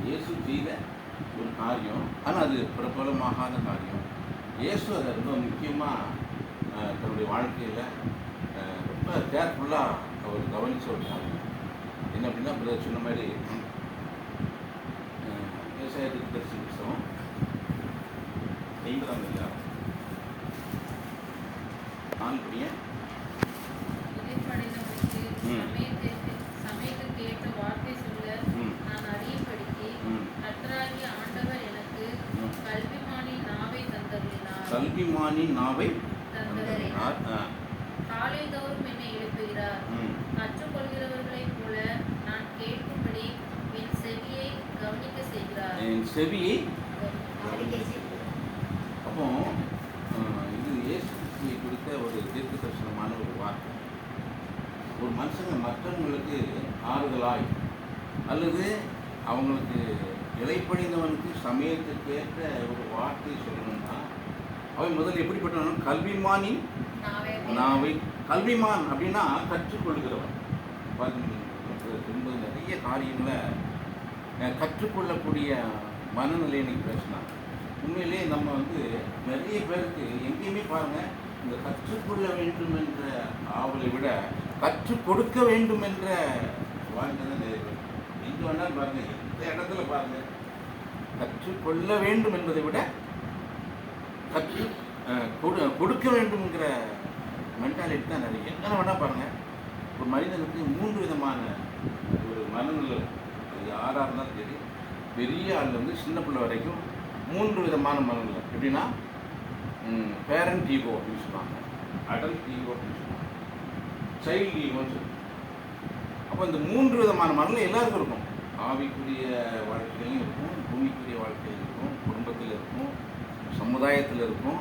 இயேசு செய்த ஒரு காரியம், ஆனால் அது பிரபலமாகாத காரியம். இயேசு அதை ரொம்ப முக்கியமாக தன்னுடைய வாழ்க்கையில் ரொம்ப கேர்ஃபுல்லாக அவர் கவனித்த ஒரு காரியம் என்ன அப்படின்னா, பிரதர் சொன்ன மாதிரி விவசாயத்துக்கு தரிசி புத்தகம் 50ஆம் அதிகாரம் 4 சமயத்துக்கு வார்த்தை சொல்ல நான் அறியும்படிக்கு கர்த்தராகிய ஆண்டவர் எனக்கு கல்விமானின் நாவை தந்தருளினார். கல்விமானின் நாவை தந்தருளினார். காலைதோறும் என்னை எழுப்புகிறார். கற்றுக்கொள்கிறவர்களைப் போல நான் கேட்கும்படி என் செவியை கவனிக்க செய்கிறார். என் செவியை அப்போ இது இயேசு கிறிஸ்துவை குறித்த ஒரு தீர்க்க தரிசனமான ஒரு வார்த்தை. ஒரு மனுஷங்க மற்றவங்களுக்கு ஆறுதலாய் அல்லது அவங்களுக்கு இலைப்படிந்தவனுக்கு சமயத்துக்கேற்ற ஒரு வார்த்தை சொல்லணும்னா அவன் முதல்ல எப்படிப்பட்டவன்? கல்விமானின் நாவை. கல்விமான் அப்படின்னா கற்றுக்கொள்கிறவன். என்பது நிறைய காரியங்களை கற்றுக்கொள்ளக்கூடிய மனநிலையை நீங்கள் பேசினாங்க. உண்மையிலே நம்ம நிறைய பேருக்கு எங்கேயுமே பாருங்கள், இந்த கற்றுக்கொள்ள வேண்டும் என்ற ஆவலை விட கற்றுக் கொடுக்க வேண்டும் என்ற வாழ்க்கை தான் நிறைய பேர். எங்கே வேணாலும் பாருங்கள், எந்த இடத்துல பாருங்கள், கற்றுக்கொள்ள வேண்டும் என்பதை விட கற்று கொடுக்க வேண்டும்ங்கிற மென்டாலிட்டி தான் நிறைய. என்ன வேணால் பாருங்கள், ஒரு மனிதனுக்கு 3 விதமான ஒரு மனநிலை, யாராக இருந்தாலும் சரி, பெரிய ஆள் சின்ன பிள்ளை வரைக்கும் 3 விதமான மனநிலை. எப்படின்னா, பேரண்ட் ஈகோ அப்படின்னு சொல்லுவாங்க, அடல்ட் ஈகோ அப்படின்னு சொல்லுவாங்க, சைல்டு ஈகோன்னு சொல்லுவாங்க. அப்போ இந்த 3 விதமான மனநிலை எல்லாருக்கும் இருக்கும். ஆவிக்குரிய வாழ்க்கையிலையும் இருக்கும், பூமிக்குரிய வாழ்க்கையில் இருக்கும், குடும்பத்தில் இருக்கும், சமுதாயத்தில் இருக்கும்,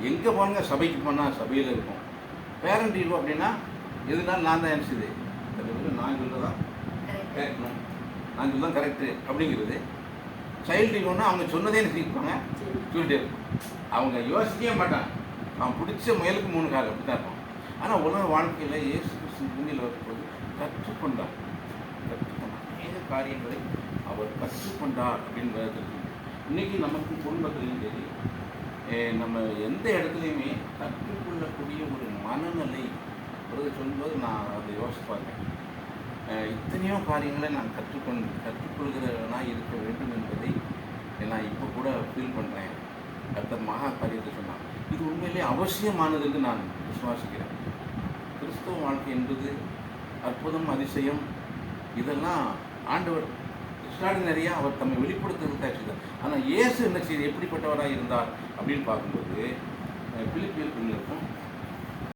எங்கே போனாங்க, சபைக்கு போனால் சபையில் இருக்கும். பேரண்ட் ஈகோ அப்படின்னா எதுனாலும் நான் தான் நினச்சிது, நான் சொல்கிறதான் கேட்கணும், நான் சொல்ல தான் கரெக்டு அப்படிங்கிறது. சைல்டு ஈகோன்னா அவங்க சொன்னதே நினைச்சிருப்பாங்க, சொல்லிட்டே இருக்கும், அவங்க யோசிக்கவே மாட்டாங்க, அவன் பிடிச்ச முயலுக்கு 3 கால் அப்படி தான் இருக்கும். ஆனால் உலக வாழ்க்கையில் இயேசு கிறிஸ்து பூமியில் வரும்போது கற்றுக்கொண்டார். அநேக காரியங்களை அவர் கற்றுக்கொண்டார் அப்படின்றது. இன்றைக்கி நமக்கு குடும்பத்துலேயும் சரி, நம்ம எந்த இடத்துலையுமே கற்றுக்கொள்ளக்கூடிய ஒரு மனநிலை சொல்லும்போது நான் அதை யோசிப்பாங்க. இத்தனையோ காரியங்களை நான் கற்றுக்கொள்கிறவனாக இருக்க வேண்டும் என்பதை நான் இப்போ கூட ஃபீல் பண்ணுறேன். கர்த்தர் மகா காரியத்தை சொன்னான். இது உண்மையிலே அவசியமானதுன்னு நான் விசுவாசிக்கிறேன். கிறிஸ்தவ வாழ்க்கை என்பது அற்புதம், அதிசயம், இதெல்லாம் ஆண்டவர் எக்ஸ்ட்ராடினரியாக அவர் தம்மை வெளிப்படுத்துறதுக்காக செய்தார். ஆனால் இயேசு என்ன செய்து எப்படிப்பட்டவராக இருந்தார் அப்படின்னு பார்க்கும்போது பிலிப்பியர் இருக்கும்